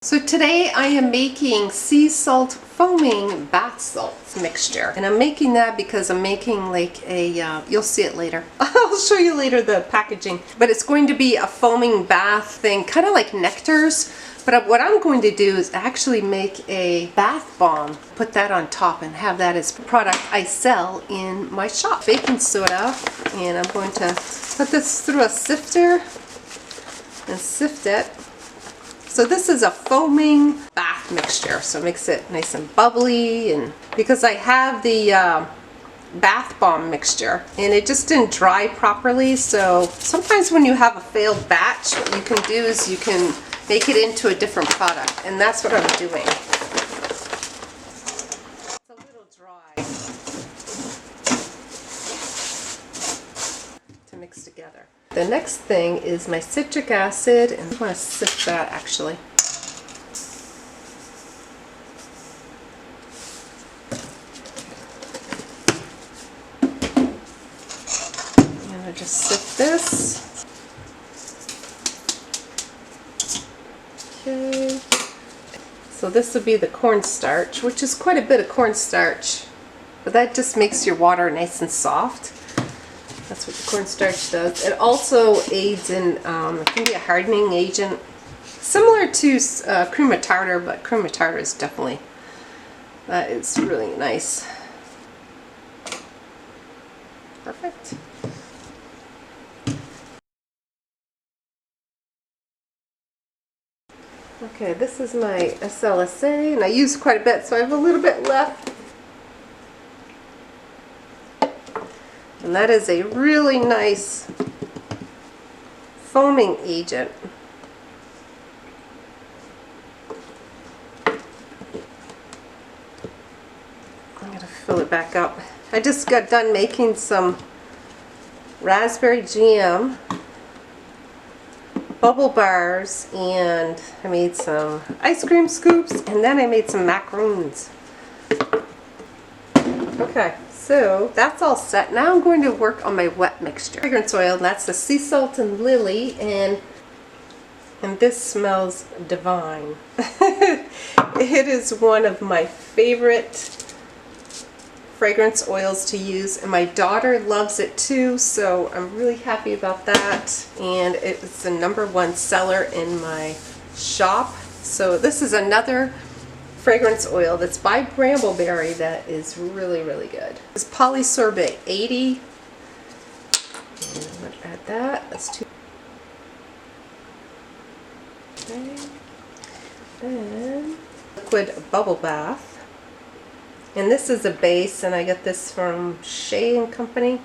So today I am making sea salt foaming bath salts mixture, and I'm making that because I'm making like a, you'll see it later. I'll show you later the packaging, but it's going to be a foaming bath thing, kind of like nectars. But what I'm going to do is actually make a bath bomb, put that on top and have that as product I sell in my shop. Baking soda, and I'm going to put this through a sifter and sift it. So this is a foaming bath mixture, so it makes it nice and bubbly, and because I have the bath bomb mixture and it just didn't dry properly, so sometimes when you have a failed batch, what you can do is you can make it into a different product, and that's what I'm doing. It's a little dry to mix together. The next thing is my citric acid, and I want to sift that actually. I'm going to just sift this. Okay. So this would be the cornstarch, which is quite a bit of cornstarch, but that just makes your water nice and soft. That's what the cornstarch does. It also aids in, it can be a hardening agent, similar to cream of tartar, but cream of tartar is definitely, it's really nice. Perfect. Okay, this is my SLSA, and I used quite a bit, so I have a little bit left. And that is a really nice foaming agent. I'm going to fill it back up. I just got done making some raspberry jam, bubble bars, and I made some ice cream scoops, and then I made some macaroons. Okay. So that's all set. Now I'm going to work on my wet mixture. Fragrance oil, and that's the sea salt and lily, and this smells divine. It is one of my favorite fragrance oils to use, and my daughter loves it too, so I'm really happy about that, and it's the #1 seller in my shop. So this is another fragrance oil that's by Brambleberry that is really, really good. It's polysorbate 80. And I'm going to add that. That's 2. Okay. Then liquid bubble bath. And this is a base, and I got this from Shea & Company.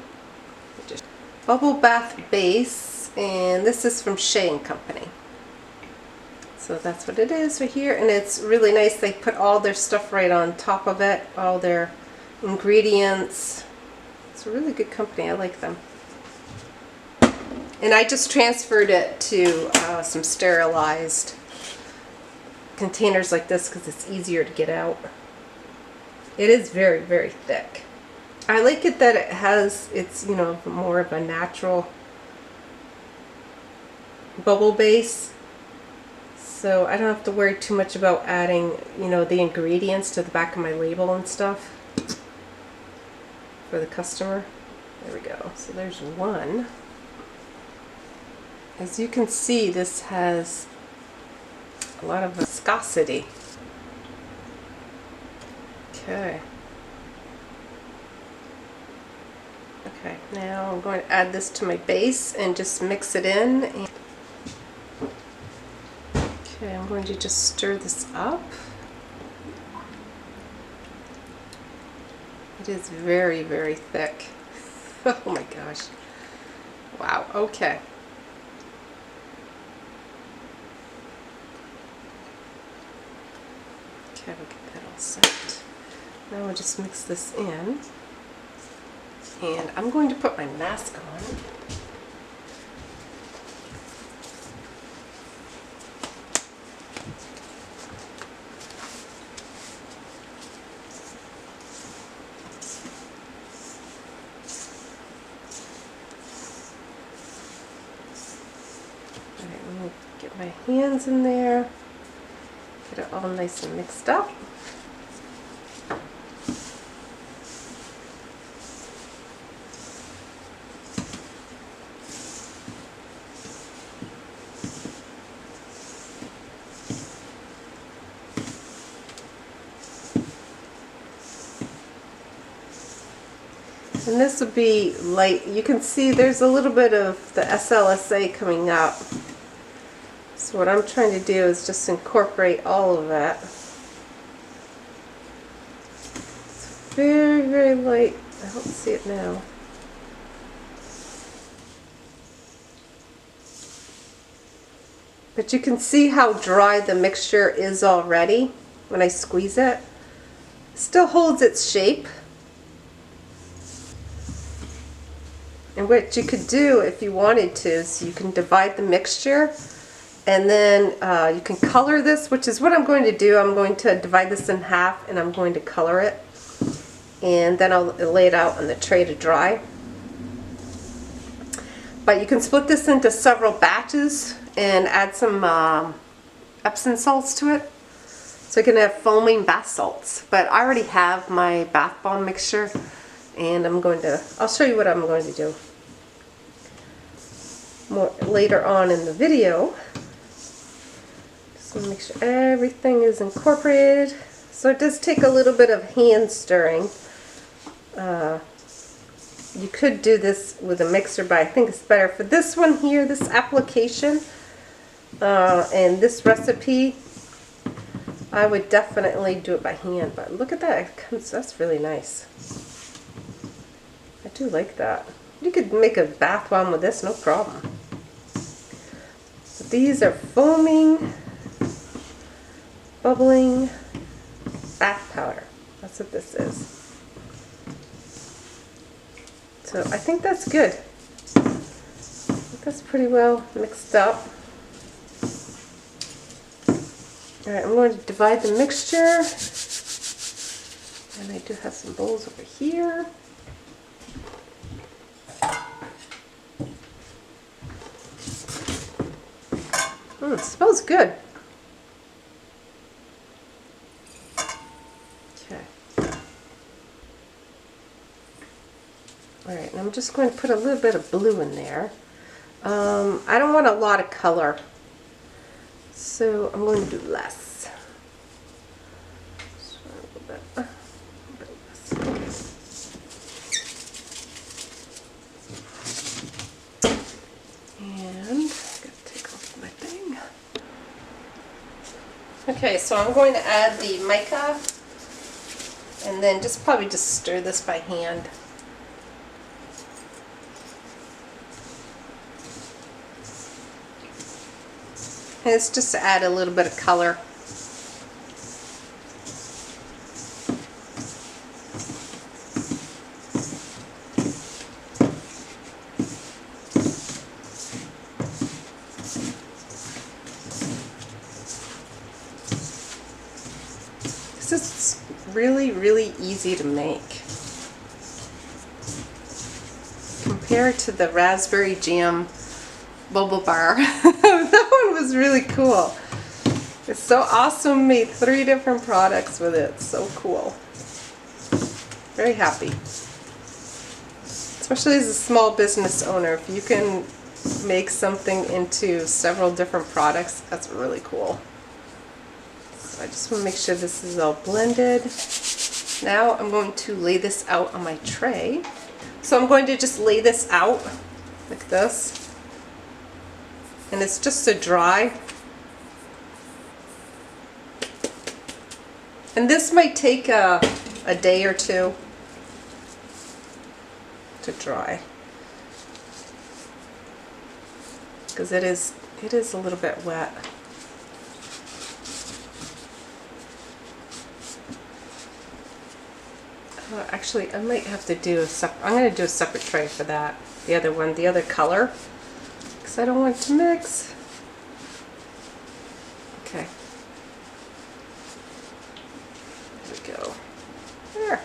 Bubble bath base, and this is from Shea & Company. So that's what it is right here, and it's really nice. They put all their stuff right on top of it, all their ingredients. It's a really good company. I like them. And I just transferred it to some sterilized containers like this because it's easier to get out. It is very, very thick. I like it that it has, it's, you know, more of a natural bubble base. So I don't have to worry too much about adding, you know, the ingredients to the back of my label and stuff for the customer. There we go. So there's one. As you can see, this has a lot of viscosity. Okay. Okay, now I'm going to add this to my base and just mix it in. Okay, I'm going to just stir this up. It is very, very thick. Oh my gosh. Wow, okay. Okay, we'll get that all set. Now we'll just mix this in. And I'm going to put my mask on. Alright, let me get my hands in there. Get it all nice and mixed up. And this would be light. You can see there's a little bit of the SLSA coming up. So what I'm trying to do is just incorporate all of that. It's very, very light. I don't see it now. But you can see how dry the mixture is already when I squeeze it. It still holds its shape. And what you could do if you wanted to is you can divide the mixture and then you can color this, which is what I'm going to do. I'm going to divide this in half and I'm going to color it. And then I'll lay it out on the tray to dry. But you can split this into several batches and add some Epsom salts to it. So you can have foaming bath salts. But I already have my bath bomb mixture. And I'll show you what I'm going to do more later on in the video. Just want to make sure everything is incorporated. So it does take a little bit of hand stirring. You could do this with a mixer, but I think it's better for this one here, this application, and this recipe. I would definitely do it by hand, but look at that, that's really nice. I do like that. You could make a bath bomb with this, no problem. So these are foaming, bubbling bath powder. That's what this is. So I think that's good. I think that's pretty well mixed up. Alright, I'm going to divide the mixture. And I do have some bowls over here. It smells good. Okay. Alright, and I'm just going to put a little bit of blue in there. I don't want a lot of color, so I'm going to do less. Just a little bit less. And okay, so I'm going to add the mica and then probably just stir this by hand. And it's just to add a little bit of color. This is really, really easy to make compared to the raspberry jam bubble bar. That one was really cool. It's so awesome. Made 3 different products with it. So cool. Very happy. Especially as a small business owner, if you can make something into several different products, that's really cool. So I just want to make sure this is all blended. Now I'm going to lay this out on my tray. So I'm going to just lay this out like this. And it's just to dry. And this might take a day or two to dry, because it is a little bit wet. Actually, I might have to do I'm going to do a separate tray for that. The other one, the other color, because I don't want it to mix. Okay. There we go. There.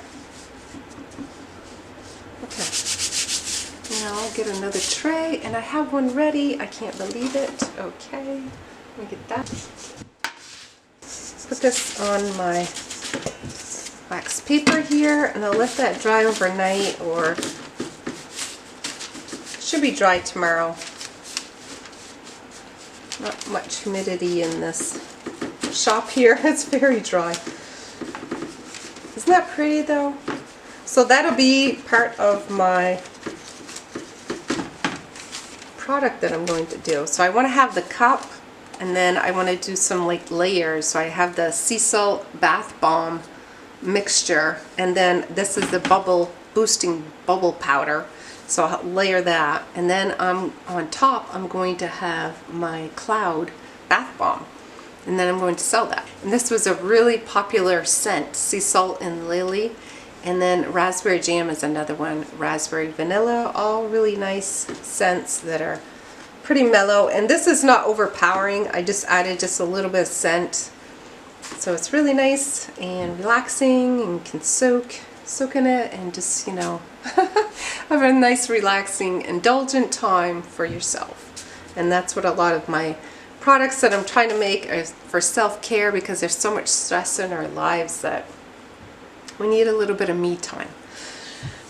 Okay. Now I'll get another tray, and I have one ready. I can't believe it. Okay. Let me get that. put this on my wax paper here, and I'll let that dry overnight, or it should be dry tomorrow. Not much humidity in this shop here. It's very dry. Isn't that pretty though? So that'll be part of my product that I'm going to do. So I want to have the cup, and then I want to do some like layers. So I have the sea salt bath bomb mixture, and then this is the bubble boosting bubble powder. So I'll layer that, and then on top I'm going to have my cloud bath bomb, and then I'm going to sell that. And this was a really popular scent, sea salt and lily, and then raspberry jam is another one, raspberry vanilla, all really nice scents that are pretty mellow. And this is not overpowering, I just added just a little bit of scent, so it's really nice and relaxing, and can soak in it, and just, you know, have a nice relaxing indulgent time for yourself. And that's what a lot of my products that I'm trying to make are for self-care, because there's so much stress in our lives that we need a little bit of me time.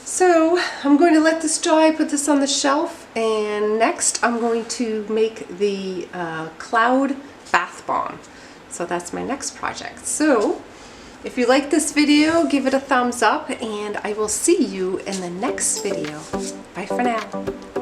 So I'm going to let this dry, put this on the shelf, and next I'm going to make the cloud bath bomb. So that's my next project. So if you like this video, give it a thumbs up, and I will see you in the next video. Bye for now.